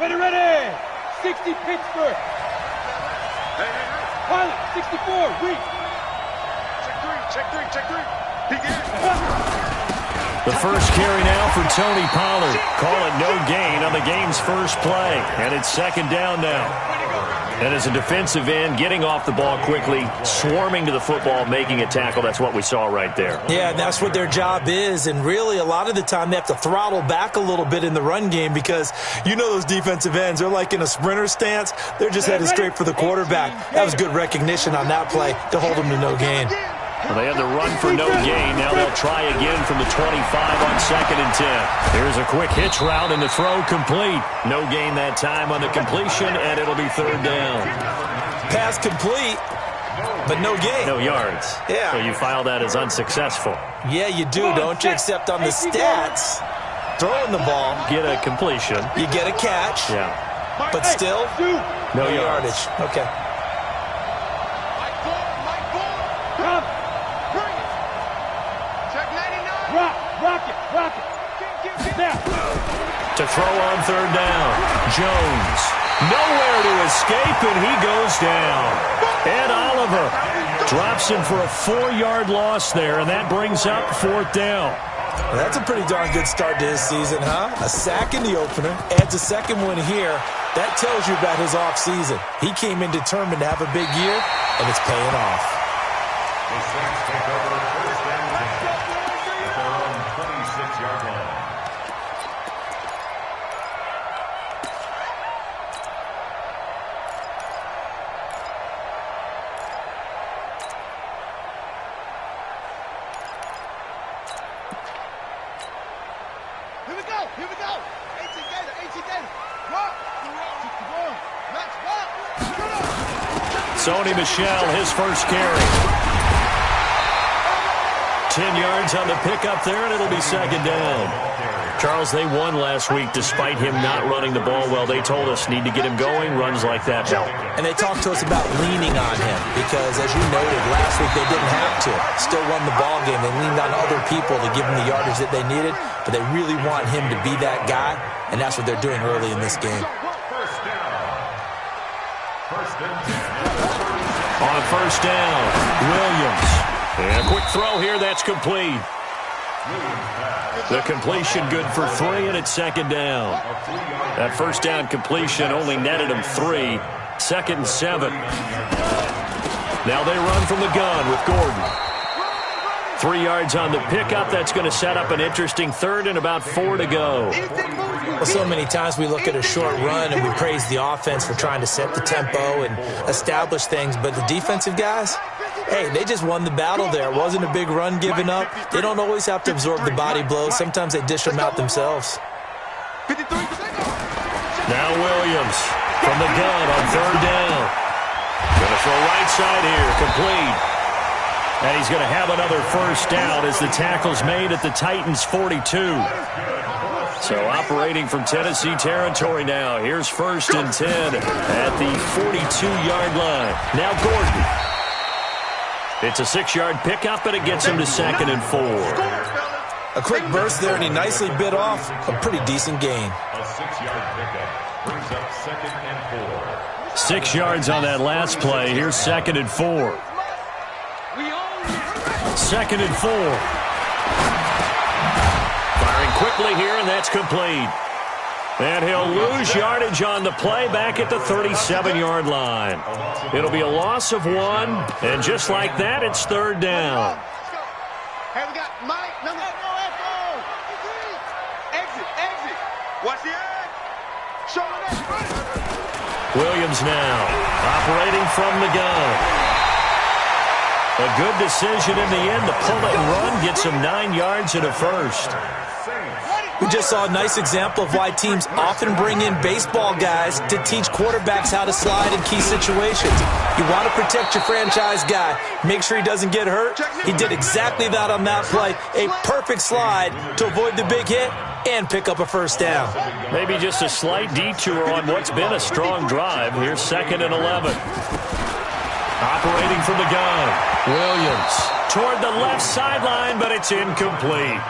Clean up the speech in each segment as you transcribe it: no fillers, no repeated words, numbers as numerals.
Ready, ready. 60 Pittsburgh. Pilot, 64, weak. Check three. The first carry now for Tony Pollard. Call it no gain on the game's first play. And it's second down now. And as a defensive end, getting off the ball quickly, swarming to the football, making a tackle, that's what we saw right there. Yeah, and that's what their job is. And really, a lot of the time, they have to throttle back a little bit in the run game because you know those defensive ends, they're like in a sprinter stance. They're just headed straight for the quarterback. That was good recognition on that play to hold them to no gain. Well, they had the run for no gain. Now they'll try again from the 25 on 2nd and 10. Here's a quick hitch route and the throw complete. No gain that time on the completion, and it'll be third down. Pass complete, but no gain. No yards. Yeah. So you file that as unsuccessful. Yeah, you do, don't you? Except on the stats, throwing the ball. Get a completion. You get a catch. Yeah. But still, no yardage. Okay. Rock it. To throw on third down. Jones. Nowhere to escape, and he goes down. Ed Oliver drops him for a 4-yard loss there, and that brings up fourth down. Well, that's a pretty darn good start to his season, huh? A sack in the opener, adds a second one here. That tells you about his offseason. He came in determined to have a big year, and it's paying off. The Saints take over first and 10 at their own 26-yard line. Here we go. 18 Gator. Rock. Let's rock. Sony Michel, his first carry. 10 yards on the pickup there, and it'll be second down. Charles, they won last week despite him not running the ball well. They told us need to get him going. Runs like that help. And they talked to us about leaning on him because, as you noted, last week they didn't have to. Still won the ball game. They leaned on other people to give them the yardage that they needed, but they really want him to be that guy, and that's what they're doing early in this game. On first down, Williams. And a quick throw here, that's complete. The completion good for 3, and it's second down. That first down completion only netted him 3. 2nd and 7. Now they run from the gun with Gordon. 3 yards on the pickup. That's going to set up an interesting third and about 4 to go. Well, so many times we look at a short run and we praise the offense for trying to set the tempo and establish things, but the defensive guys, hey, they just won the battle there. It wasn't a big run given up. They don't always have to absorb the body blows. Sometimes they dish them out themselves. Now Williams from the gun on third down. Going to throw right side here, complete. And he's going to have another first down as the tackle's made at the Titans' 42. So operating from Tennessee territory now. Here's 1st and 10 at the 42-yard line. Now Gordon. It's a 6-yard pickup, but it gets him to 2nd and 4. A quick burst there, and he nicely bit off a pretty decent gain. A 6-yard pickup brings up 2nd and 4. 6 yards on that last play. Here's 2nd and 4. 2nd and 4. Firing quickly here, and that's complete. And he'll lose yardage on the play back at the 37-yard line. It'll be a loss of 1, and just like that, it's third down. Hey, we got Mike. No echo. Exit. Watch the egg. Show it. Williams now operating from the gun. A good decision in the end to pull it and run, gets him 9 yards and a first. We just saw a nice example of why teams often bring in baseball guys to teach quarterbacks how to slide in key situations. You want to protect your franchise guy. Make sure he doesn't get hurt. He did exactly that on that play. A perfect slide to avoid the big hit and pick up a first down. Maybe just a slight detour on what's been a strong drive. Here's 2nd and 11. Operating from the gun. Williams toward the left sideline, but it's incomplete.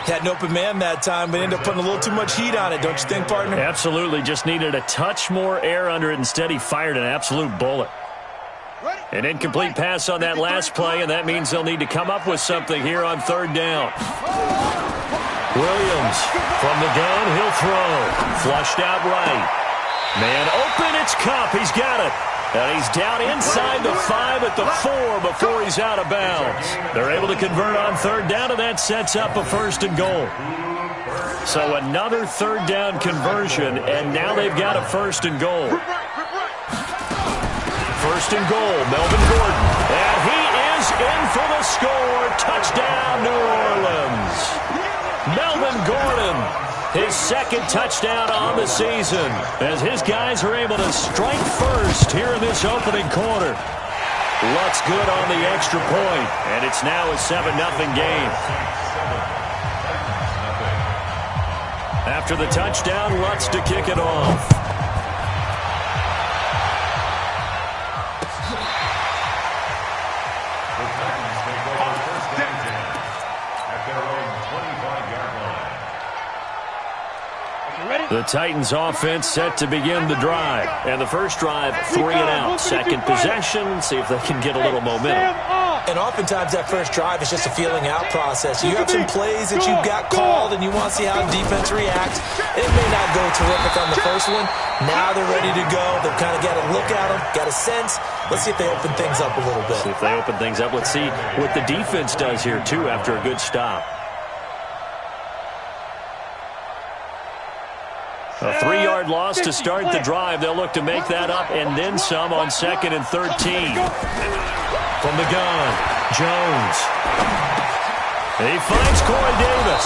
Had an open man that time, but ended up putting a little too much heat on it, don't you think, partner? Absolutely. Just needed a touch more air under it. Instead, he fired an absolute bullet. An incomplete pass on that last play, and that means they'll need to come up with something here on third down. Williams from the gun, he'll throw. Flushed out right. Man open, it's Cup. He's got it. And he's down inside the 5 at the 4 before he's out of bounds. They're able to convert on third down, and that sets up a 1st and goal. So another third down conversion, and now they've got a 1st and goal. 1st and goal, Melvin Gordon. And he is in for the score. Touchdown, New Orleans. Melvin Gordon, his 2nd touchdown on the season, as his guys are able to strike first here in this opening quarter. Lutz good on the extra point, and it's now a 7-0 game. After the touchdown, Lutz to kick it off. The Titans offense set to begin the drive. And the first drive, 3 and out. Second possession, see if they can get a little momentum. And oftentimes that first drive is just a feeling out process. You have some plays that you got called and you want to see how the defense reacts. It may not go terrific on the first one. Now they're ready to go. They've kind of got to look at them, got a sense. Let's see if they open things up a little bit. See if they open things up. Let's see what the defense does here, too, after a good stop. A 3-yard loss to start the drive. They'll look to make that up and then some on 2nd and 13. From the gun, Jones. He finds Corey Davis.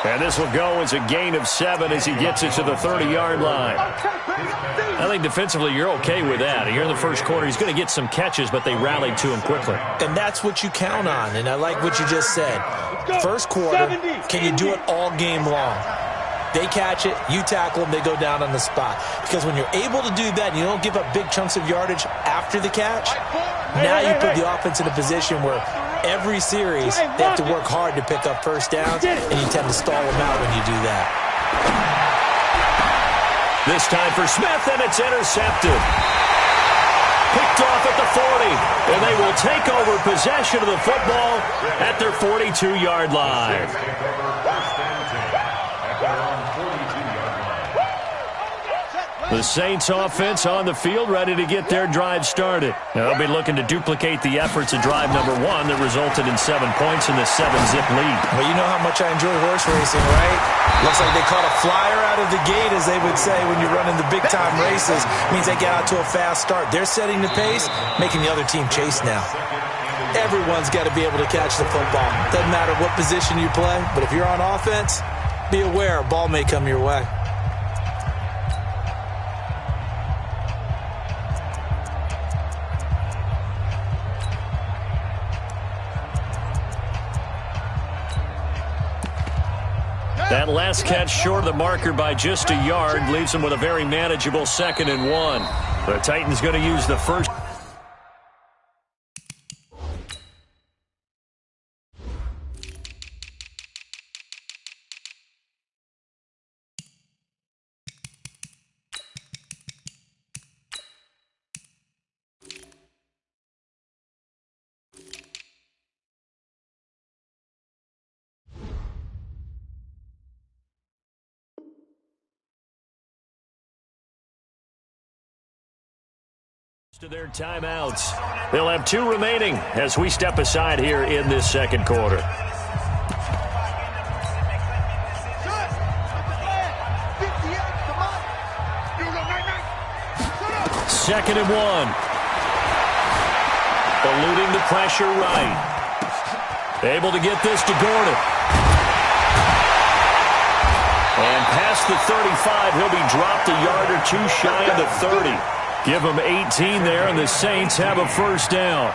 And this will go as a gain of 7 as he gets it to the 30-yard line. I think defensively you're okay with that. Here in the first quarter, he's going to get some catches, but they rallied to him quickly. And that's what you count on, and I like what you just said. First quarter, can you do it all game long? They catch it, you tackle them, they go down on the spot. Because when you're able to do that and you don't give up big chunks of yardage after the catch, now you put the offense in a position where every series they have to work hard to pick up first downs, and you tend to stall them out when you do that. This time for Smith, and it's intercepted. Picked off at the 40, and they will take over possession of the football at their 42-yard line. The Saints offense on the field ready to get their drive started. They'll be looking to duplicate the efforts of drive number 1 that resulted in 7 points in the 7-zip lead. Well, you know how much I enjoy horse racing, right? Looks like they caught a flyer out of the gate, as they would say when you're running the big-time races. Means they get out to a fast start. They're setting the pace, making the other team chase now. Everyone's got to be able to catch the football. Doesn't matter what position you play, but if you're on offense, be aware a ball may come your way. That last catch short of the marker by just a yard leaves them with a very manageable 2nd and 1. The Titans going to use the first. To their timeouts. They'll have 2 remaining as we step aside here in this second quarter. Second and 1. Eluding the pressure right. Able to get this to Gordon. And past the 35, he'll be dropped a yard or 2 shy of the 30. Give them 18 there, and the Saints have a first down.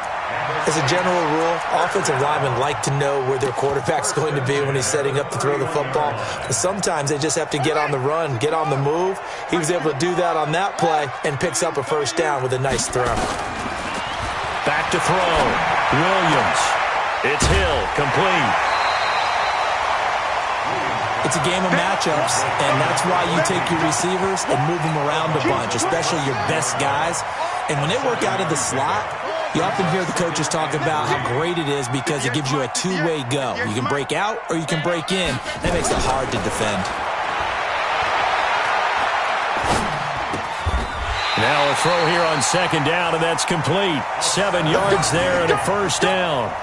As a general rule, offensive linemen like to know where their quarterback's going to be when he's setting up to throw the football. But sometimes they just have to get on the run, get on the move. He was able to do that on that play and picks up a first down with a nice throw. Back to throw. Williams. It's Hill, complete. It's a game of matchups, and that's why you take your receivers and move them around a bunch, especially your best guys. And when they work out of the slot, you often hear the coaches talk about how great it is because it gives you a two-way go. You can break out or you can break in. That makes it hard to defend. Now a throw here on second down, and that's complete. 7 yards there and a first down.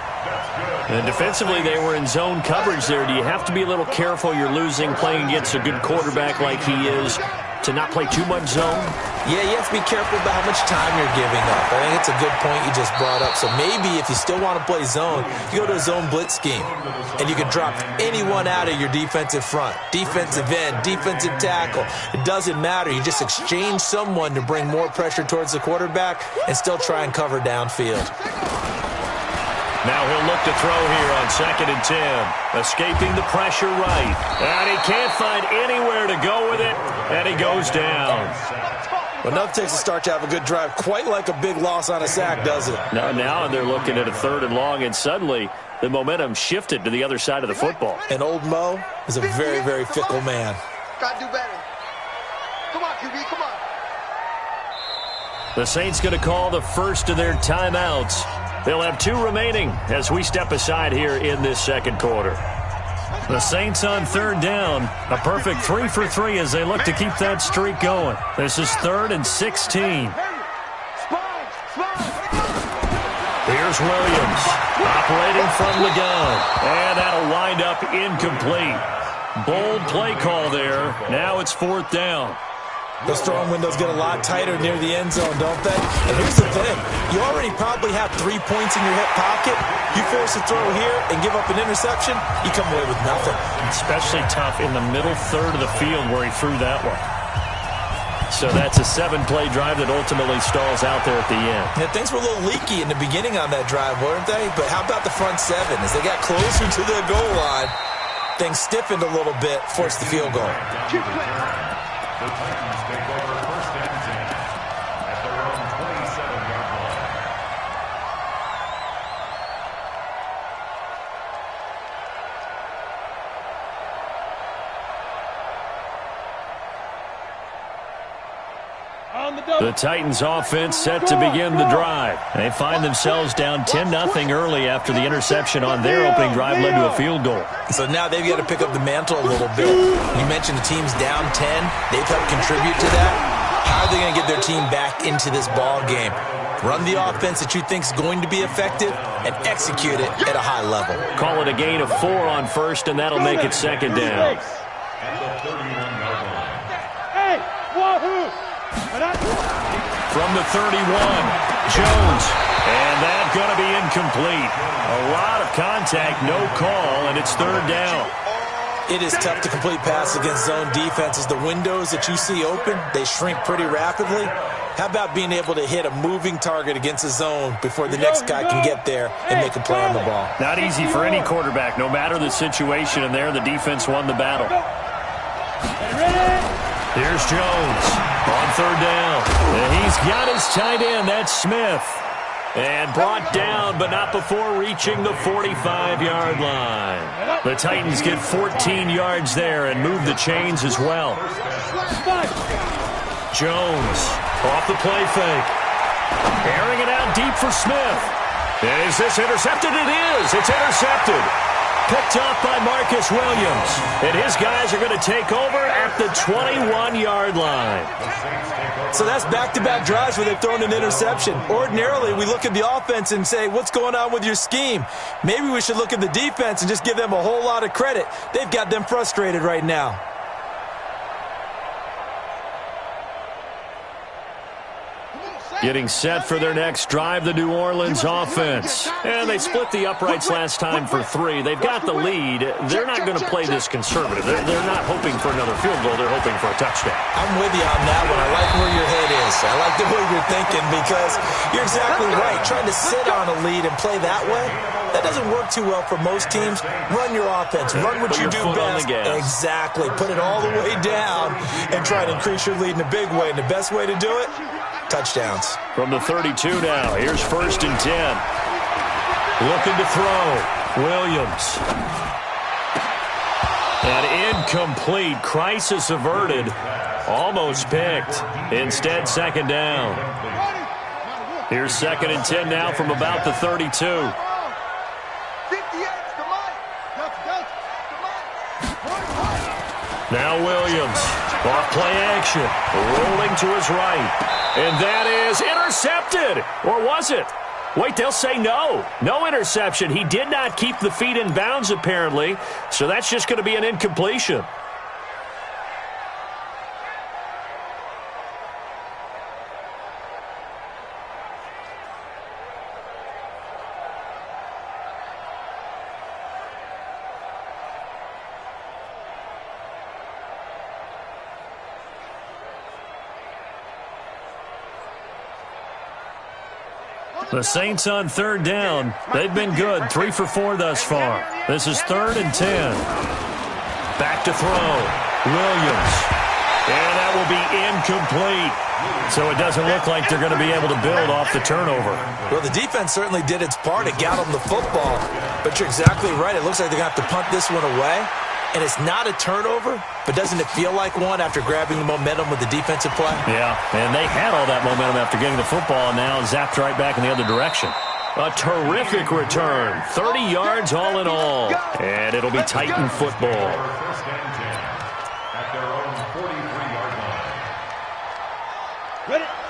And defensively, they were in zone coverage there. Do you have to be a little careful? You're losing playing against a good quarterback like he is to not play too much zone? Yeah, you have to be careful about how much time you're giving up. I think it's a good point you just brought up. So maybe if you still want to play zone, you go to a zone blitz scheme. And you can drop anyone out of your defensive front. Defensive end, defensive tackle. It doesn't matter. You just exchange someone to bring more pressure towards the quarterback and still try and cover downfield. Now he'll look to throw here on 2nd and 10. Escaping the pressure right. And he can't find anywhere to go with it. And he goes down. Well, nothing takes a start to have a good drive, quite like a big loss on a sack, does it? Now they're looking at a 3rd and long, and suddenly the momentum shifted to the other side of the football. And old Mo is a very, very fickle man. Got to do better. Come on, QB, come on. The Saints going to call the first of their timeouts. They'll have 2 remaining as we step aside here in this second quarter. The Saints on 3rd down. A perfect 3 for 3 as they look to keep that streak going. This is 3rd and 16. Here's Williams operating from the gun. And that'll wind up incomplete. Bold play call there. Now it's 4th down. Those throwing windows get a lot tighter near the end zone, don't they? And here's the thing. You already probably have 3 points in your hip pocket. You force a throw here and give up an interception, you come away with nothing. Especially tough in the middle third of the field where he threw that one. So that's a 7-play drive that ultimately stalls out there at the end. Yeah, things were a little leaky in the beginning on that drive, weren't they? But how about the front 7? As they got closer to the goal line, things stiffened a little bit, forced the field goal. The Titans take over 1st and 10 at their own 27-yard line. The Titans offense set to begin the drive. They find themselves down 10-0 early after the interception on their opening drive led to a field goal. So now they've got to pick up the mantle a little bit. You mentioned the team's down 10. They've helped contribute to that. How are they going to get their team back into this ball game? Run the offense that you think is going to be effective and execute it at a high level. Call it a gain of 4 on 1st, and that'll make it 2nd down. At the 31-yard line. Hey, wahoo! From the 31, Jones. And that's going to be incomplete. A lot of contact, no call, and it's 3rd down. It is tough to complete passes against zone defenses. The windows that you see open, they shrink pretty rapidly. How about being able to hit a moving target against a zone before the next guy can get there and make a play on the ball? Not easy for any quarterback, no matter the situation, and there the defense won the battle. Here's Jones on 3rd down. And he's got his tight end. That's Smith. And brought down, but not before reaching the 45-yard line. The Titans get 14 yards there and move the chains as well. Jones off the play fake. Airing it out deep for Smith. Is this intercepted? It is. It's intercepted. Picked off by Marcus Williams. And his guys are going to take over at the 21-yard line. So that's back-to-back drives where they've thrown an interception. Ordinarily, we look at the offense and say, what's going on with your scheme? Maybe we should look at the defense and just give them a whole lot of credit. They've got them frustrated right now. Getting set for their next drive, the New Orleans offense. And they split the uprights last time for 3. They've got the lead. They're not going to play this conservative. They're not hoping for another field goal. They're hoping for a touchdown. I'm with you on that one. I like where your head is. I like the way you're thinking because you're exactly right. Trying to sit on a lead and play that way, that doesn't work too well for most teams. Run your offense. Run what you do best. Exactly. Put it all the way down and try to increase your lead in a big way. And the best way to do it, touchdowns. From the 32 now, here's 1st and 10. Looking to throw. Williams. An incomplete. Crisis averted. Almost picked. Instead, second down. Here's 2nd and 10 now from about the 32. Now Williams. Off play action. Rolling to his right. And that is intercepted. Or was it? Wait, they'll say no. No interception. He did not keep the feet in bounds, apparently. So that's just going to be an incompletion. The Saints on 3rd down. They've been good. 3 for 4 thus far. This is 3rd and 10. Back to throw. Williams. And that will be incomplete. So it doesn't look like they're going to be able to build off the turnover. Well, the defense certainly did its part. It got them the football. But you're exactly right. It looks like they're going to have to punt this one away. And it's not a turnover, but doesn't it feel like one after grabbing the momentum with the defensive play? Yeah, and they had all that momentum after getting the football, and now zapped right back in the other direction. A terrific return. 30 yards all in all. And it'll be Titan football.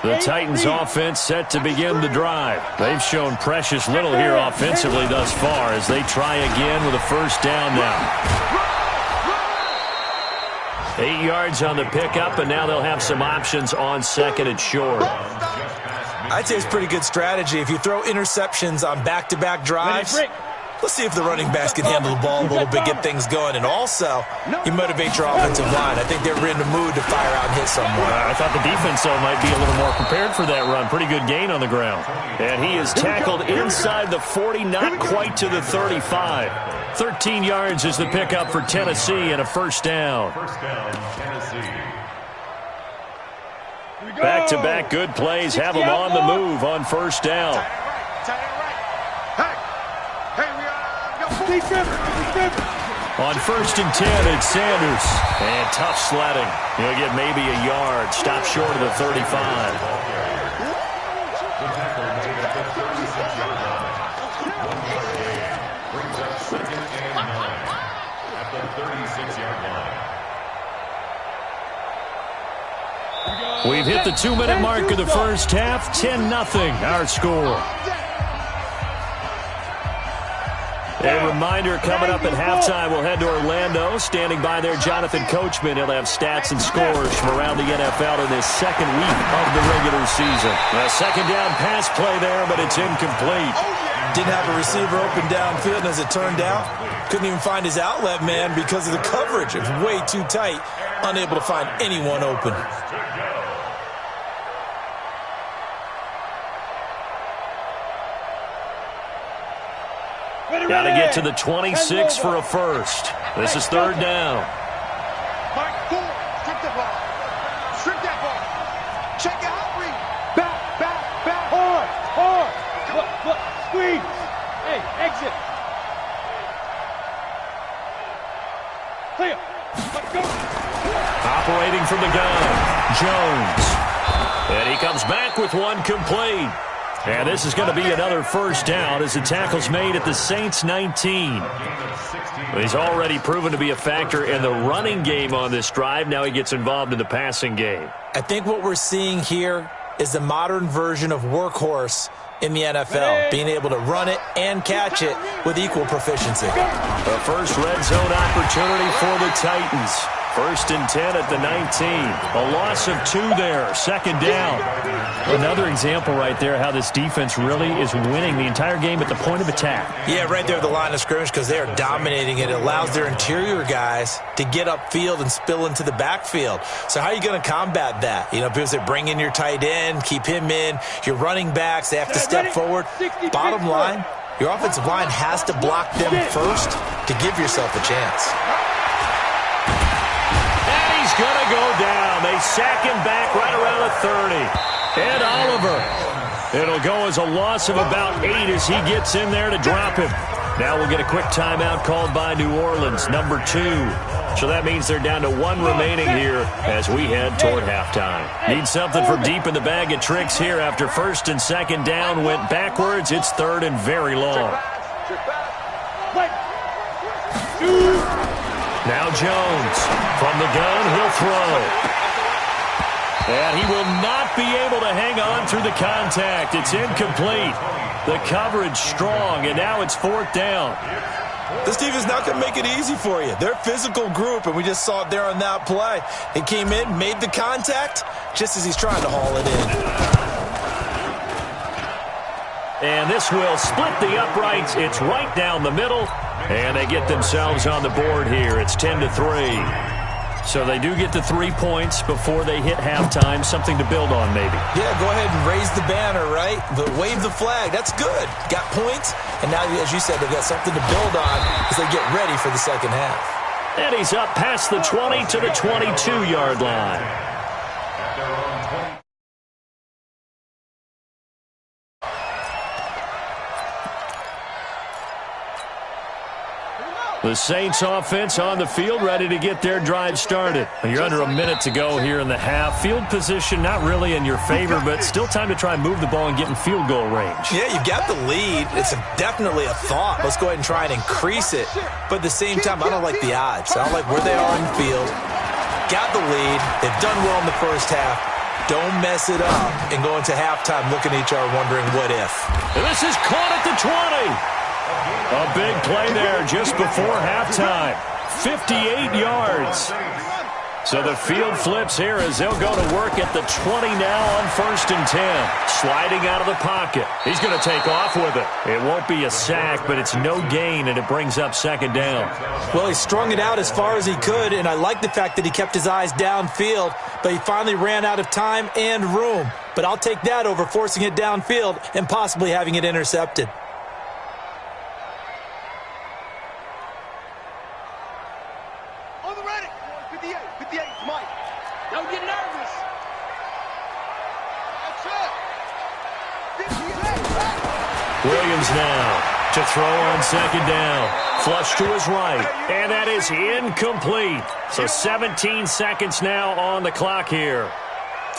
The Titans offense set to begin the drive. They've shown precious little here offensively thus far as they try again with a first down now. 8 yards on the pickup, and now they'll have some options on 2nd and short. I'd say it's pretty good strategy. If you throw interceptions on back-to-back drives, let's see if the running backs can handle the ball a little bit, get things going, and also you motivate your offensive line. I think they're in the mood to fire out and hit someone. I thought the defense, though, might be a little more prepared for that run. Pretty good gain on the ground. And he is tackled inside the 40, not quite to the 35. 13 yards is the pickup for Tennessee and a first down. Tennessee. Back-to-back good plays have them on the move on first down. On 1st and 10, it's Sanders. And tough sledding. He'll get maybe a yard. Stop short of the 35. We've hit the 2-minute mark of the first half. 10-0 our score. A reminder, coming up at halftime, we'll head to Orlando. Standing by there, Jonathan Coachman. He'll have stats and scores from around the NFL in this second week of the regular season. A second down pass play there, but it's incomplete. Didn't have a receiver open downfield, and as it turned out, couldn't even find his outlet man because of the coverage. It was way too tight, unable to find anyone open. Got to get to the 26 for a first. This is 3rd down. Strip that ball. Strip that ball. Check out. Back. Hard. Look. Squeeze. Hey, exit. Clear. Let's go. Operating from the gun, Jones. And he comes back with one complete. And this is going to be another first down as the tackle's made at the Saints 19. He's already proven to be a factor in the running game on this drive. Now he gets involved in the passing game. I think what we're seeing here is the modern version of workhorse in the NFL, being able to run it and catch it with equal proficiency. The first red zone opportunity for the Titans. 1st and 10 at the 19. A loss of 2 there. 2nd down. Another example right there how this defense really is winning the entire game at the point of attack. Yeah, right there at the line of scrimmage because they are dominating it. It allows their interior guys to get upfield and spill into the backfield. So how are you going to combat that? You know, people say bring in your tight end, keep him in. Your running backs, they have to step forward. Bottom line, your offensive line has to block them first to give yourself a chance. He's going to go down. They sack him back right around the 30. Ed Oliver. It'll go as a loss of about 8 as he gets in there to drop him. Now we'll get a quick timeout called by New Orleans. Number 2. So that means they're down to 1 remaining here as we head toward halftime. Need something from deep in the bag of tricks here after first and second down went backwards. It's third and very long. Now Jones from the gun, he'll throw. And he will not be able to hang on through the contact. It's incomplete. The coverage strong, and now it's fourth down. This team is not going to make it easy for you. They're a physical group, and we just saw it there on that play. He came in, made the contact, just as he's trying to haul it in. And this will split the uprights. It's right down the middle, and they get themselves on the board here. It's 10-3. So they do get the 3 points before they hit halftime, something to build on maybe. Yeah, go ahead and raise the banner, right? But wave the flag. That's good. Got points, and now, as you said, they've got something to build on as they get ready for the second half. And he's up past the 20 to the 22-yard line. The Saints offense on the field, ready to get their drive started. You're under a minute to go here in the half. Field position not really in your favor, but still time to try and move the ball and get in field goal range. Yeah, you've got the lead. It's definitely a thought. Let's go ahead and try and increase it. But at the same time, I don't like the odds. I don't like where they are in the field. Got the lead. They've done well in the first half. Don't mess it up and go into halftime looking at each other wondering what if. And this is caught at the 20. A big play there just before halftime. 58 yards. So the field flips here as they'll go to work at the 20 now on 1st and 10. Sliding out of the pocket. He's going to take off with it. It won't be a sack, but it's no gain, and it brings up second down. Well, he strung it out as far as he could, and I like the fact that he kept his eyes downfield, but he finally ran out of time and room. But I'll take that over forcing it downfield and possibly having it intercepted. Williams now to throw on second down. Flush to his right, and that is incomplete. So 17 seconds now on the clock here.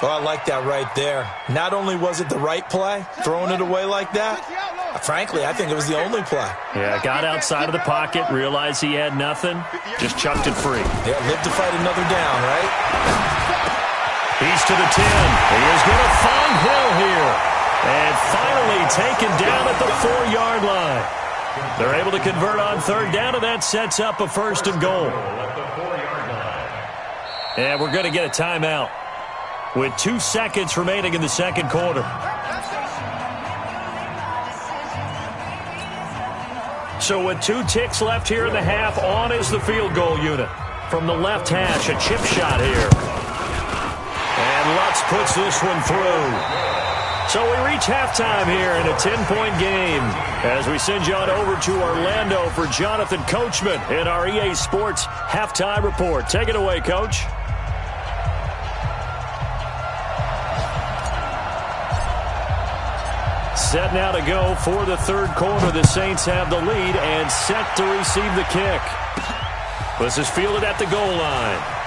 Well, I like that right there. Not only was it the right play, throwing it away like that, frankly, I think it was the only play. Yeah, got outside of the pocket, realized he had nothing, just chucked it free. Yeah, live to fight another down, right? He's to the 10. He is going to find Hill here. And finally taken down at the 4-yard line. They're able to convert on third down, and that sets up a 1st and goal. And we're going to get a timeout with 2 seconds remaining in the second quarter. So with 2 ticks left here in the half, on is the field goal unit. From the left hash, a chip shot here. And Lutz puts this one through. So we reach halftime here in a 10-point game as we send you on over to Orlando for Jonathan Coachman in our EA Sports Halftime Report. Take it away, Coach. Set now to go for the third quarter. The Saints have the lead and set to receive the kick. This is fielded at the goal line.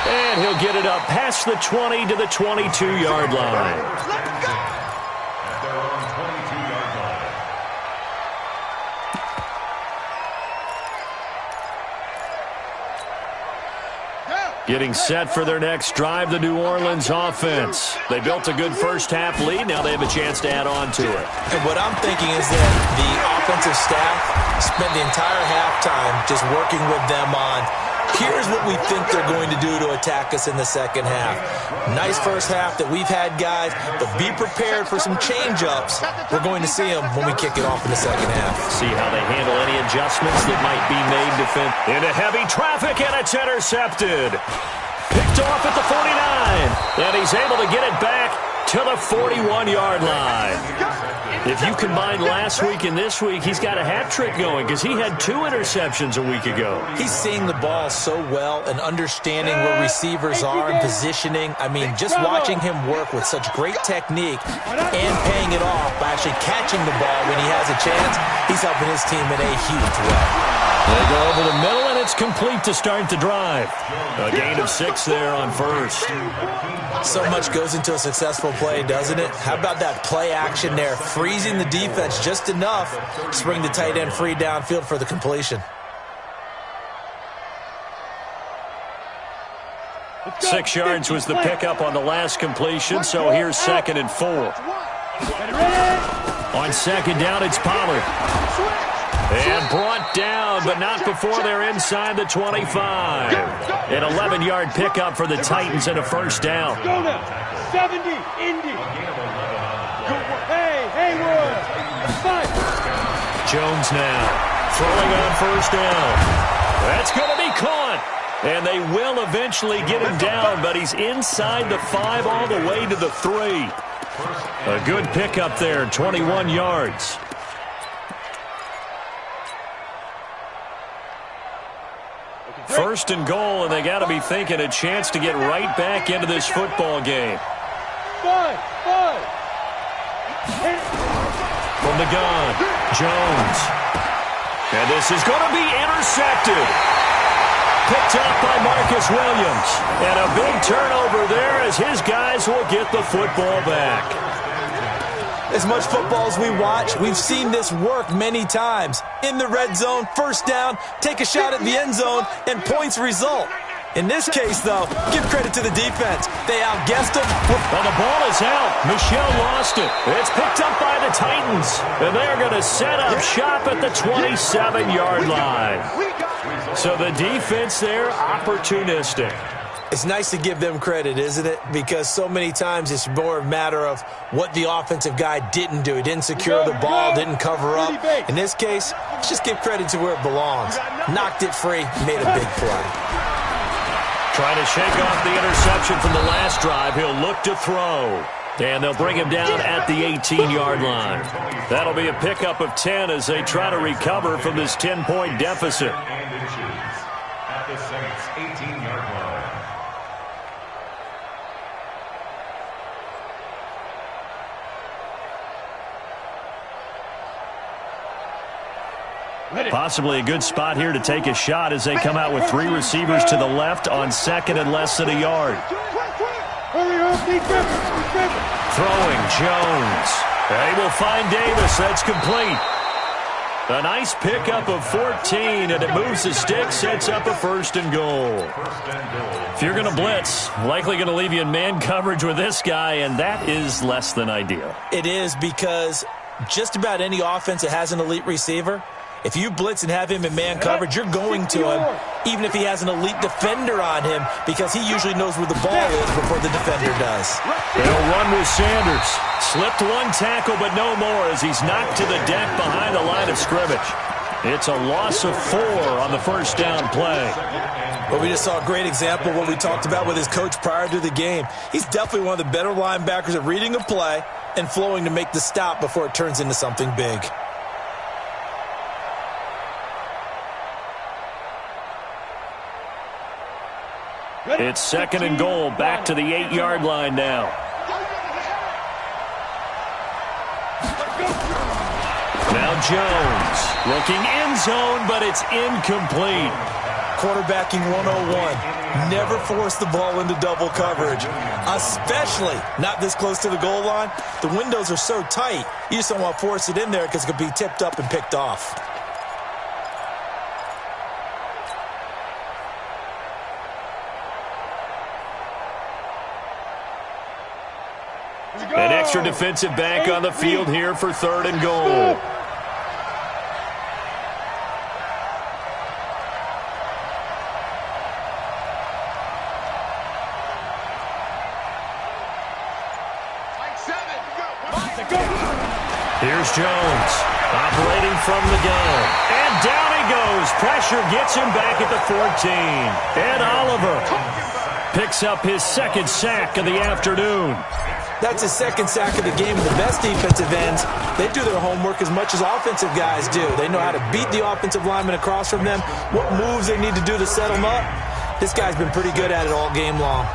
And he'll get it up past the 20 to the 22-yard line. Getting set for their next drive, the New Orleans offense. They built a good first-half lead. Now they have a chance to add on to it. And what I'm thinking is that the offensive staff spent the entire halftime just working with them on, here's what we think they're going to do to attack us in the second half. Nice first half that we've had, guys, but be prepared for some change-ups. We're going to see them when we kick it off in the second half. See how they handle any adjustments that might be made into heavy traffic, and it's intercepted. Picked off at the 49, and he's able to get it back to the 41-yard line. If you combine last week and this week, he's got a hat trick going because he had 2 interceptions a week ago. He's seeing the ball so well and understanding where receivers are and positioning. I mean, just watching him work with such great technique and paying it off by actually catching the ball when he has a chance, he's helping his team in a huge way. They go over the middle, and it's complete to start the drive. A gain of 6 there on first. So much goes into a successful play, doesn't it? How about that play action there, freezing the defense just enough to bring the tight end free downfield for the completion. 6 yards was the pickup on the last completion, so here's 2nd and 4. On 2nd down, it's Pollard. And brought down, but not before they're inside the 25. An 11-yard pickup for the Titans and a first down. Go now. 70, Indy. Hey, Haywood. 5. Jones now throwing on first down. That's going to be caught. And they will eventually get him down, but he's inside the 5 all the way to the 3. A good pickup there, 21 yards. First and goal, and they got to be thinking a chance to get right back into this football game. 5. From the gun, Jones. And this is going to be intercepted. Picked up by Marcus Williams. And a big turnover there as his guys will get the football back. As much football as we watch, we've seen this work many times. In the red zone, first down, take a shot at the end zone, and points result. In this case, though, give credit to the defense. They outguessed them. Well, the ball is out. Michel lost it. It's picked up by the Titans. And they're going to set up shop at the 27-yard line. So the defense there, opportunistic. It's nice to give them credit, isn't it? Because so many times it's more a matter of what the offensive guy didn't do. He didn't secure the ball, didn't cover up. In this case, let's just give credit to where it belongs. Knocked it free, made a big play. Trying to shake off the interception from the last drive. He'll look to throw. And they'll bring him down at the 18-yard line. That'll be a pickup of 10 as they try to recover from this 10-point deficit. At the Saints' 18-yard line. Possibly a good spot here to take a shot as they come out with 3 receivers to the left on 2nd and less than a yard. Throwing, Jones. They will find Davis. That's complete. A nice pickup of 14, and it moves the stick, sets up a 1st and goal. If you're going to blitz, likely going to leave you in man coverage with this guy, and that is less than ideal. It is, because just about any offense that has an elite receiver, if you blitz and have him in man coverage, you're going to him, even if he has an elite defender on him, because he usually knows where the ball is before the defender does. They'll run with Sanders. Slipped 1 tackle, but no more as he's knocked to the deck behind the line of scrimmage. It's a loss of 4 on the first down play. Well, we just saw a great example of what we talked about with his coach prior to the game. He's definitely one of the better linebackers at reading a play and flowing to make the stop before it turns into something big. It's 2nd and goal, back to the 8-yard line now. Now Jones looking end zone, but it's incomplete. Quarterbacking 101. Never force the ball into double coverage, especially not this close to the goal line. The windows are so tight, you just don't want to force it in there because it could be tipped up and picked off. An extra defensive back on the field here for 3rd and goal. Here's Jones, operating from the gun. And down he goes. Pressure gets him back at the 14. And Oliver picks up his 2nd sack of the afternoon. That's his second sack of the game. The best defensive ends, they do their homework as much as offensive guys do. They know how to beat the offensive lineman across from them, what moves they need to do to set them up. This guy's been pretty good at it all game long.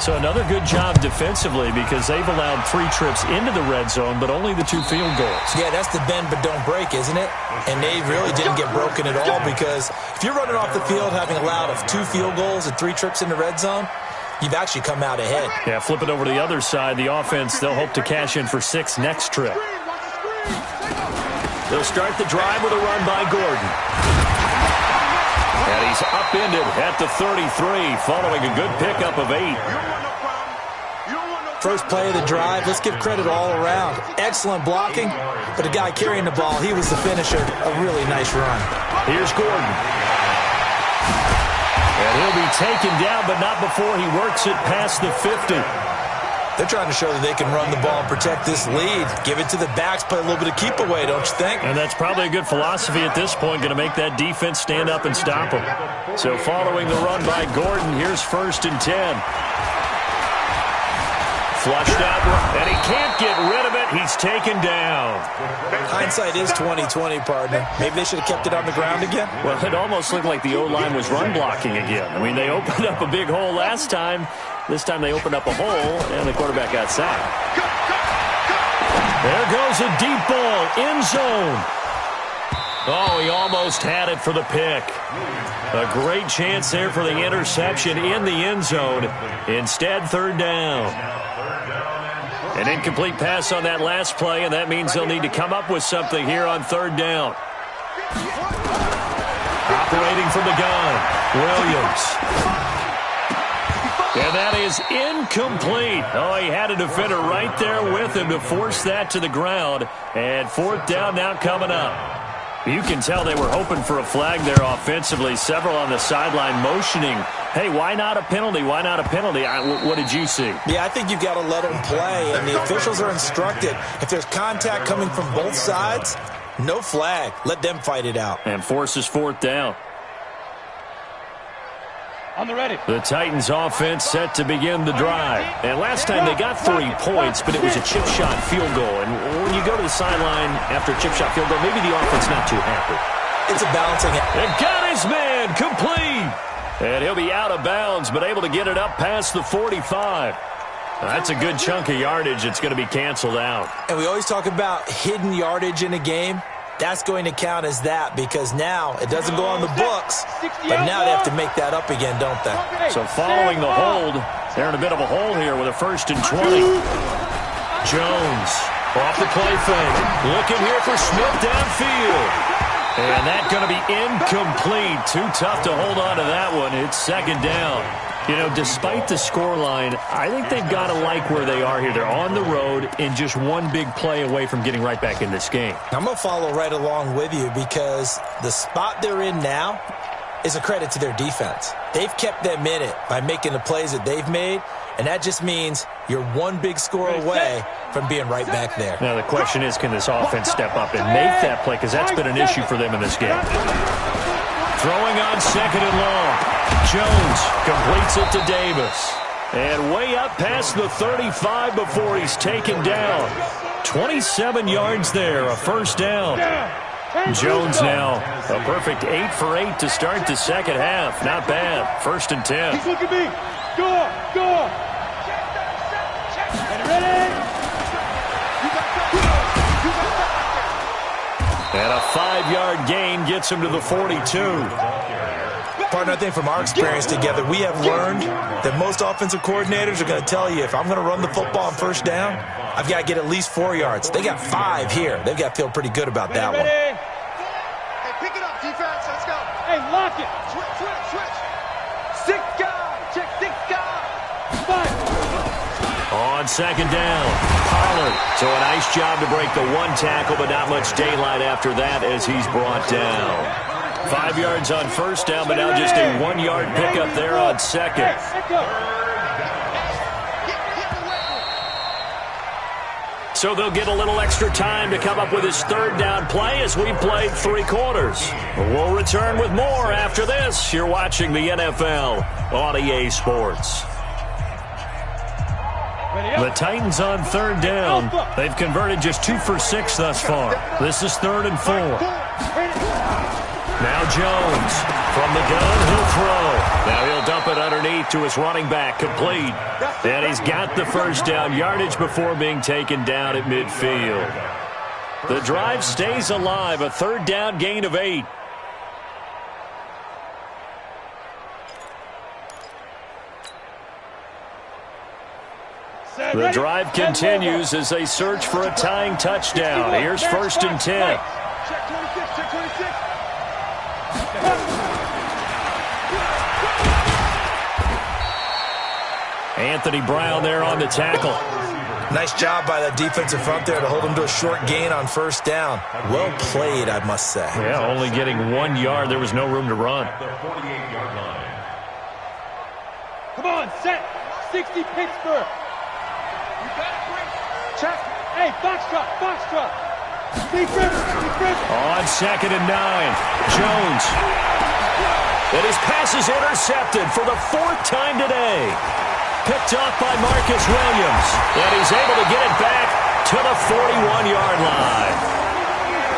So another good job defensively because they've allowed 3 trips into the red zone, but only the 2 field goals. Yeah, that's the bend but don't break, isn't it? And they really didn't get broken at all because if you're running off the field having allowed 2 field goals and 3 trips in the red zone, you've actually come out ahead. Yeah, flip it over to the other side. The offense, they'll hope to cash in for 6 next trip. They'll start the drive with a run by Gordon. And he's upended at the 33, following a good pickup of 8. First play of the drive, let's give credit all around. Excellent blocking, but the guy carrying the ball, he was the finisher. A really nice run. Here's Gordon. And he'll be taken down, but not before he works it past the 50. They're trying to show that they can run the ball and protect this lead. Give it to the backs, play a little bit of keep away, don't you think? And that's probably a good philosophy at this point, going to make that defense stand up and stop them. So following the run by Gordon, here's 1st and 10. Flushed out, and he can't get rid of it. He's taken down. Hindsight is 20/20, partner. Maybe they should have kept it on the ground again. Well, it almost looked like the O-line was run blocking again. I mean, they opened up a big hole last time. This time they opened up a hole, and the quarterback got sacked. There goes a deep ball, end zone. Oh, he almost had it for the pick. A great chance there for the interception in the end zone. Instead, 3rd down. An incomplete pass on that last play, and that means they'll need to come up with something here on 3rd down. Operating from the gun, Williams. And that is incomplete. Oh, he had a defender right there with him to force that to the ground. And 4th down now coming up. You can tell they were hoping for a flag there offensively. Several on the sideline motioning, hey, why not a penalty? Why not a penalty? What did you see? Yeah, I think you've got to let them play, and the officials are instructed. If there's contact coming from both sides, no flag. Let them fight it out. And forces 4th down. On the ready. The Titans offense set to begin the drive. And last time they got 3 points, but it was a chip shot field goal. And when you go to the sideline after a chip shot field goal, maybe the offense not too happy. It's a balancing act. And got his man complete. And he'll be out of bounds, but able to get it up past the 45. That's a good chunk of yardage. It's going to be canceled out. And we always talk about hidden yardage in a game. That's going to count as that because now it doesn't go on the books, but now they have to make that up again, don't they? So following the hold, they're in a bit of a hole here with a 1st and 20. Jones off the play fake. Looking here for Smith downfield. And that's going to be incomplete. Too tough to hold on to that one. It's 2nd down. You know, despite the scoreline, I think they've got to like where they are here. They're on the road and just one big play away from getting right back in this game. I'm going to follow right along with you because the spot they're in now is a credit to their defense. They've kept them in it by making the plays that they've made, and that just means you're one big score away from being right back there. Now, the question is, can this offense step up and make that play? Because that's been an issue for them in this game. Throwing on 2nd and long. Jones completes it to Davis. And way up past the 35 before he's taken down. 27 yards there, a 1st down. Jones now a perfect 8 for 8 to start the 2nd half. Not bad. 1st and 10. He's looking at me. Go. Ready? And a 5-yard gain gets him to the 42. Partner, I think from our experience together, we have learned that most offensive coordinators are going to tell you, if I'm going to run the football on 1st down, I've got to get at least 4 yards. They got 5 here. They've got to feel pretty good about that one. Hey, pick it up, defense. Let's go. Hey, lock it. Switch. 6 guys. Check 6 guys. 5. On 2nd down, Pollard. So a nice job to break the 1 tackle, but not much daylight after that as he's brought down. 5 yards on 1st down, but now just a 1-yard pickup there on 2nd. So they'll get a little extra time to come up with his 3rd down play as we played 3 quarters. We'll return with more after this. You're watching the NFL on EA Sports. The Titans on third down. They've converted just 2 for 6 thus far. This is 3rd and 4. Now Jones from the gun. He'll throw. Now he'll dump it underneath to his running back. Complete. And he's got the first down yardage before being taken down at midfield. The drive stays alive. A 3rd down gain of 8. The drive continues as they search for a tying touchdown. Here's 1st and 10. Check 26, check 26. Anthony Brown there on the tackle. Nice job by the defensive front there to hold him to a short gain on 1st down. Well played, I must say. Yeah, only getting 1 yard. There was no room to run. The 48-yard line. Come on, set. 60 Pittsburgh. You got it, Green. Check. Hey, box drop. Big Rivers. On 2nd and 9. Jones. And his pass is intercepted for the 4th time today. Picked off by Marcus Williams. And he's able to get it back to the 41-yard line.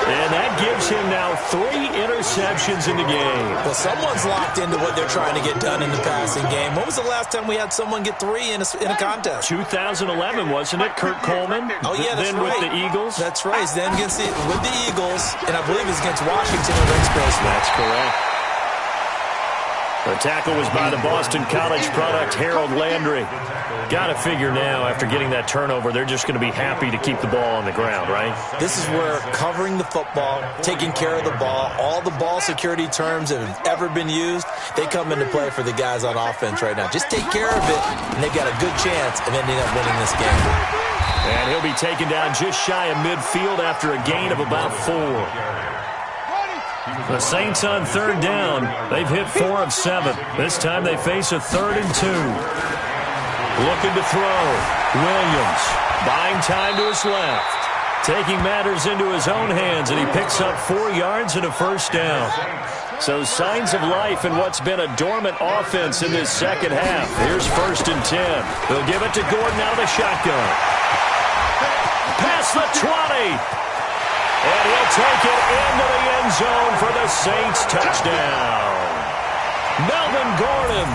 And that gives him now 3 interceptions in the game. Well, someone's locked into what they're trying to get done in the passing game. When was the last time we had someone get 3 in a contest? 2011, wasn't it? Kurt Coleman? Oh, yeah, that's then right. with the Eagles? That's right. Then with the Eagles, and I believe it's against Washington and Rick's basement. That's correct. The tackle was by the Boston College product, Harold Landry. Got to figure now, after getting that turnover, they're just going to be happy to keep the ball on the ground, right? This is where covering the football, taking care of the ball, all the ball security terms that have ever been used, they come into play for the guys on offense right now. Just take care of it, and they've got a good chance of ending up winning this game. And he'll be taken down just shy of midfield after a gain of about 4. The Saints on 3rd down. They've hit 4 of 7. This time they face a 3rd and 2. Looking to throw. Williams buying time to his left. Taking matters into his own hands, and he picks up 4 yards and a 1st down. So signs of life in what's been a dormant offense in this second half. Here's 1st and 10. They'll give it to Gordon out of the shotgun. Past the 20. And he'll take it into the end zone for the Saints touchdown. Melvin Gordon,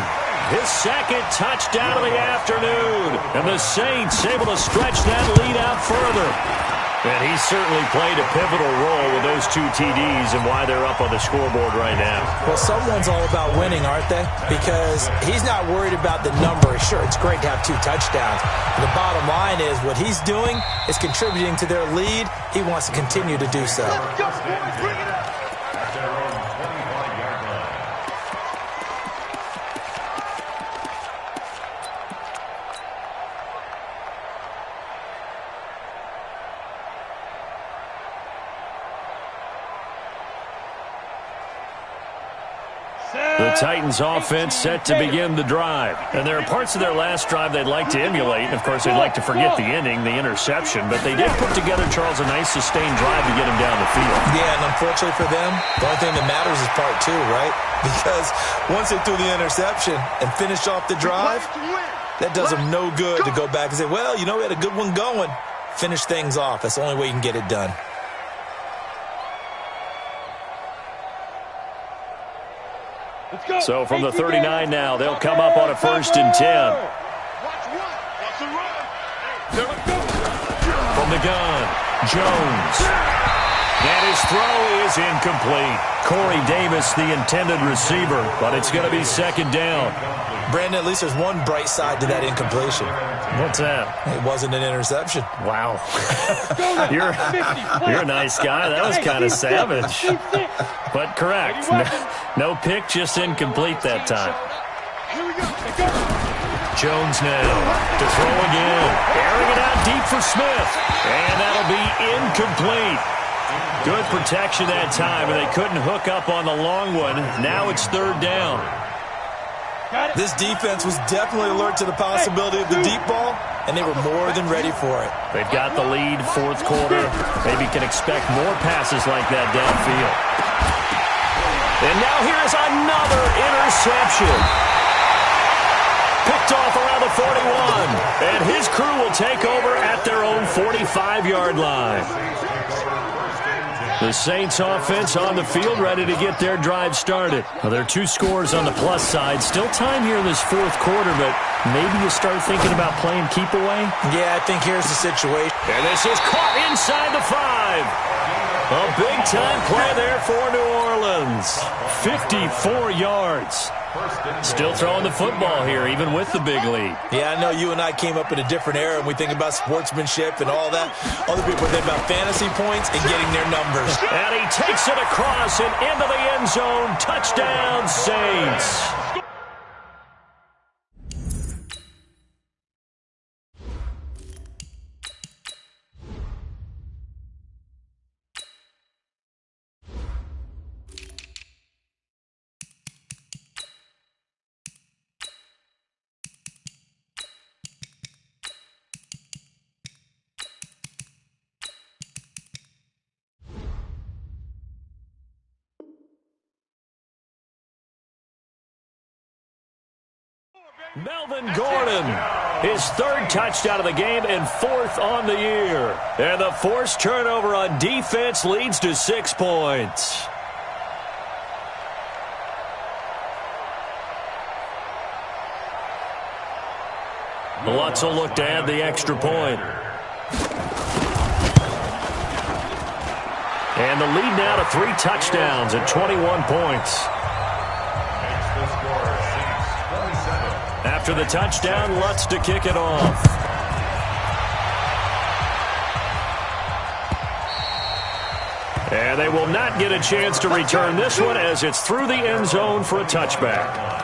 his 2nd touchdown of the afternoon. And the Saints able to stretch that lead out further. And he certainly played a pivotal role with those 2 TDs and why they're up on the scoreboard right now. Well, someone's all about winning, aren't they? Because he's not worried about the number. Sure, it's great to have 2 touchdowns. But the bottom line is what he's doing is contributing to their lead. He wants to continue to do so. Let's go, boys. Bring it up. At their own 25-yard line. The Titans offense set to begin the drive. And there are parts of their last drive they'd like to emulate. And, of course, they'd like to forget the ending, the interception. But they did put together, Charles, a nice sustained drive to get him down the field. Yeah, and unfortunately for them, the only thing that matters is part 2, right? Because once they threw the interception and finished off the drive, that does them no good to go back and say, well, you know, we had a good one going. Finish things off. That's the only way you can get it done. So from the 39 now, they'll come up on a 1st and 10. From the gun, Jones. And his throw is incomplete. Corey Davis, the intended receiver, but it's going to be 2nd down. Brandon, at least there's one bright side to that incompletion. What's that? It wasn't an interception. Wow. You're a nice guy. That was kind of savage. But correct. No pick, just incomplete that time. Jones now to throw again. Airing it out deep for Smith. And that'll be incomplete. Good protection that time, and they couldn't hook up on the long one. Now it's 3rd down. This defense was definitely alert to the possibility of the deep ball, and they were more than ready for it. They've got the lead, 4th quarter. Maybe can expect more passes like that downfield. And now here's another interception. Picked off around the the 41. And his crew will take over at their own 45-yard line. The Saints offense on the field, ready to get their drive started. Now, there are 2 scores on the plus side. Still time here in this fourth quarter, but maybe you start thinking about playing keep away? Yeah, I think here's the situation. And this is caught inside the 5. A big-time play there for New Orleans. 54 yards. Still throwing the football here, even with the big lead. Yeah, I know you and I came up in a different era, and we think about sportsmanship and all that. Other people think about fantasy points and getting their numbers. And he takes it across and into the end zone. Touchdown, Saints. Melvin Gordon, his 3rd touchdown of the game and 4th on the year. And the forced turnover on defense leads to 6 points. Lutz will look to add the extra point. And the lead now to 3 touchdowns at 21 points. After the touchdown, Lutz to kick it off. And they will not get a chance to return this one as it's through the end zone for a touchback.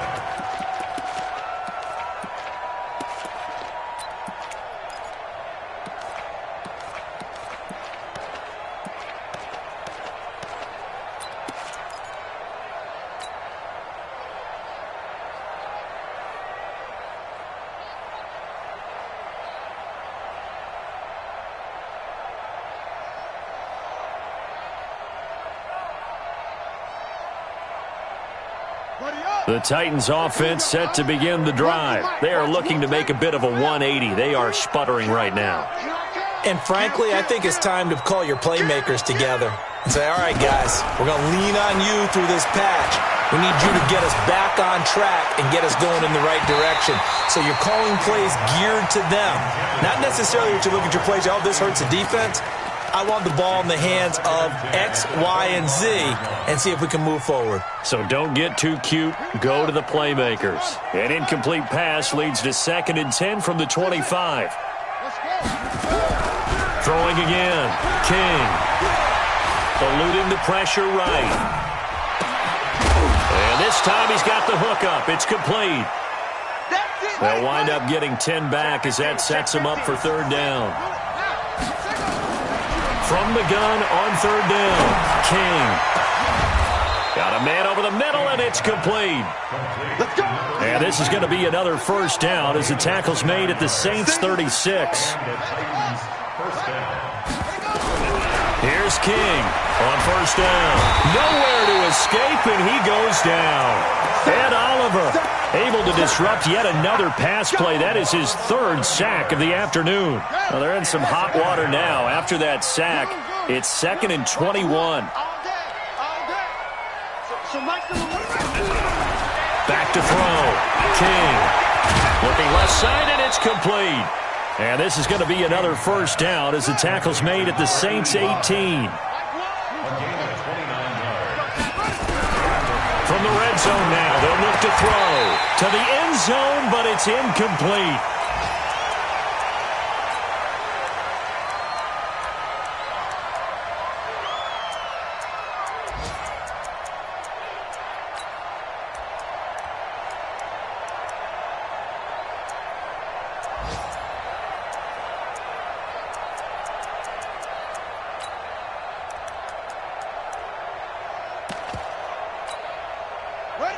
The Titans offense set to begin the drive. They are looking to make a bit of a 180. They are sputtering right now. And frankly, I think it's time to call your playmakers together and say, all right, guys, we're going to lean on you through this patch. We need you to get us back on track and get us going in the right direction. So you're calling plays geared to them. Not necessarily that you look at your plays, oh, this hurts the defense. I want the ball in the hands of X, Y, and Z and see if we can move forward. So don't get too cute. Go to the playmakers. An incomplete pass leads to 2nd and 10 from the 25. Throwing again. King. Eluding the pressure right. And this time he's got the hook up. It's complete. They'll wind up getting 10 back as that sets him up for 3rd down. From the gun on 3rd down, King. Got a man over the middle, and it's complete. And this is going to be another 1st down as the tackle's made at the Saints' 36. Here's King on 1st down. Nowhere to escape, and he goes down. And Oliver able to disrupt yet another pass play. That is his 3rd sack of the afternoon. Well, they're in some hot water now. After that sack, it's 2nd and 21. Back to throw. King. Looking left side, and it's complete. And this is going to be another 1st down as the tackle's made at the Saints' 18. From the red zone now, they'll look to throw to the end zone, but it's incomplete.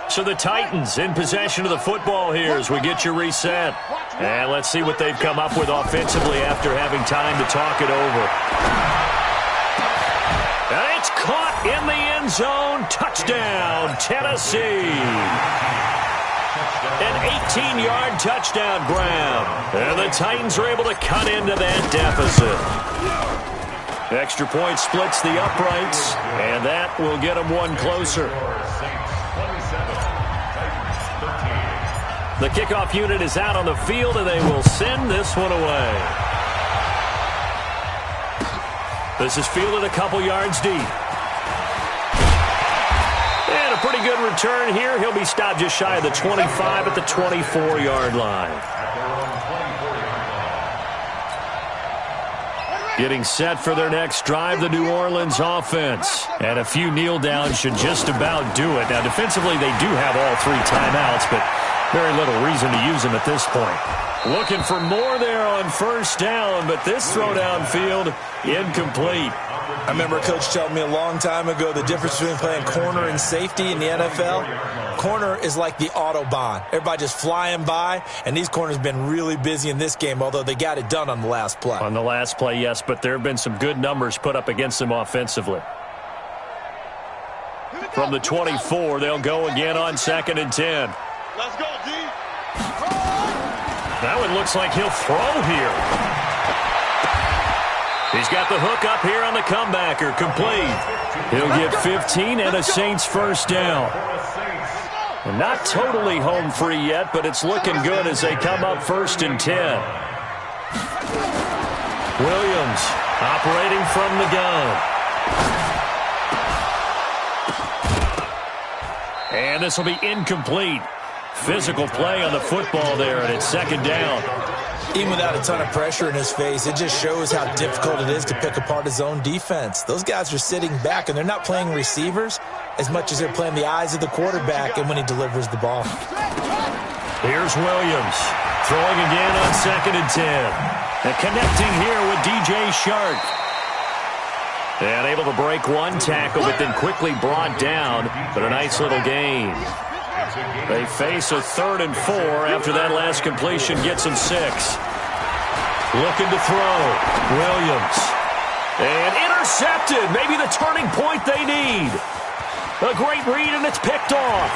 So the Titans in possession of the football here as we get you reset. And let's see what they've come up with offensively after having time to talk it over. And it's caught in the end zone. Touchdown, Tennessee. An 18-yard touchdown grab. And the Titans are able to cut into that deficit. Extra point splits the uprights, and that will get them one closer. The kickoff unit is out on the field, and they will send this one away. This is fielded a couple yards deep. And a pretty good return here. He'll be stopped just shy of the 25 at the 24-yard line. Getting set for their next drive, the New Orleans offense. And a few kneel downs should just about do it. Now, defensively, they do have all three timeouts, but very little reason to use them at this point. Looking for more there on first down, but this throw downfield, incomplete. I remember a coach telling me a long time ago the difference between playing corner and safety in the NFL. Corner is like the Autobahn. Everybody just flying by, and these corners have been really busy in this game, although they got it done on the last play. On the last play, yes, but there have been some good numbers put up against them offensively. From the 24, they'll go again on 2nd and 10. Let's go, D. That one looks like he'll throw here. He's got the hook up here on the comebacker, complete. He'll get 15 and a Saints first down. And not totally home free yet, but it's looking good as they come up 1st and 10. Williams operating from the gun. And this will be incomplete. Physical play on the football there, and it's 2nd down. Even without a ton of pressure in his face, it just shows how difficult it is to pick apart his own defense. Those guys are sitting back, and they're not playing receivers as much as they're playing the eyes of the quarterback and when he delivers the ball. Here's Williams throwing again on 2nd and 10. And connecting here with DJ Shark. And able to break one tackle, but then quickly brought down, but a nice little gain. They face a 3rd and 4 after that last completion gets them 6. Looking to throw. Williams. And intercepted. Maybe the turning point they need. A great read, and it's picked off.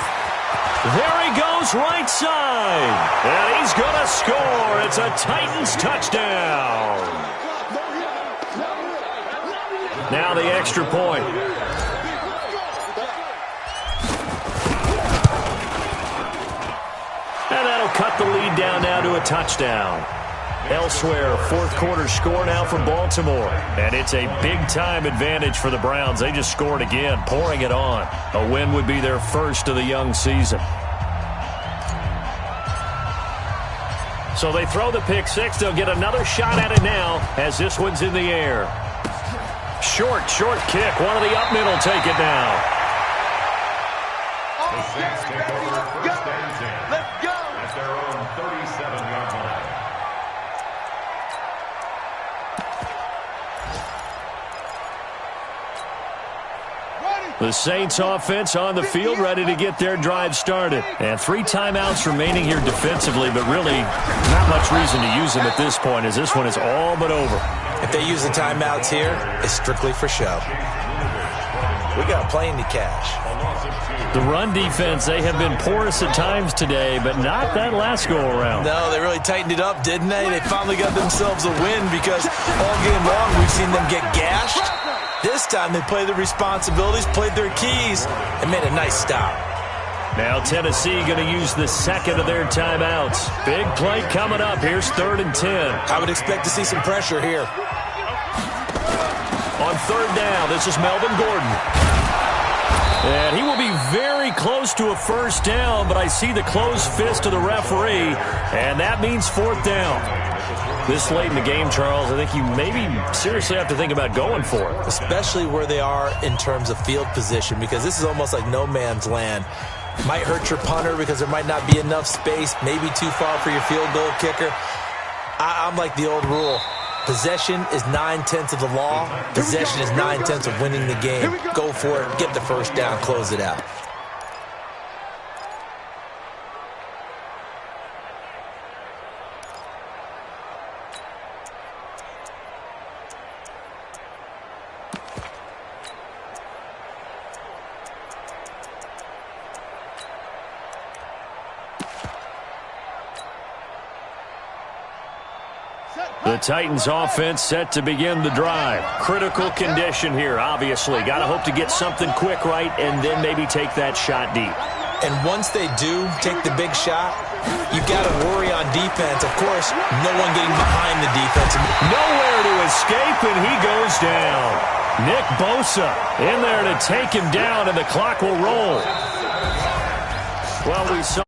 There he goes right side. And he's going to score. It's a Titans touchdown. Now the extra point. And that'll cut the lead down now to a touchdown. Elsewhere, 4th quarter score now for Baltimore. And it's a big-time advantage for the Browns. They just scored again, pouring it on. A win would be their first of the young season. So they throw the pick six. They'll get another shot at it now as this one's in the air. Short kick. One of the up middle take it now. The Saints take over 1st and 10. Let's go! At their own 37-yard line. The Saints offense on the field ready to get their drive started. And 3 timeouts remaining here defensively, but really not much reason to use them at this point as this one is all but over. If they use the timeouts here, it's strictly for show. We got a plane to catch. The run defense, they have been porous at times today, but not that last go-around. No, they really tightened it up, didn't they? They finally got themselves a win because all game long we've seen them get gashed. This time they played their responsibilities, played their keys, and made a nice stop. Now Tennessee going to use the 2nd of their timeouts. Big play coming up. Here's 3rd and 10. I would expect to see some pressure here. On 3rd down, this is Melvin Gordon. And he will be very close to a first down, but I see the closed fist of the referee, and that means 4th down. This late in the game, Charles, I think you maybe seriously have to think about going for it. Especially where they are in terms of field position, because this is almost like no man's land. Might hurt your punter because there might not be enough space, maybe too far for your field goal kicker. I'm like the old rule. Possession is 9/10 of the law. Possession is 9/10 of winning the game. Go for it, get the first down, close it out. The Titans offense set to begin the drive. Critical condition here, obviously. Got to hope to get something quick right and then maybe take that shot deep. And once they do take the big shot, you've got to worry on defense. Of course, no one getting behind the defense. Nowhere to escape, and he goes down. Nick Bosa in there to take him down, and the clock will roll. Well, we saw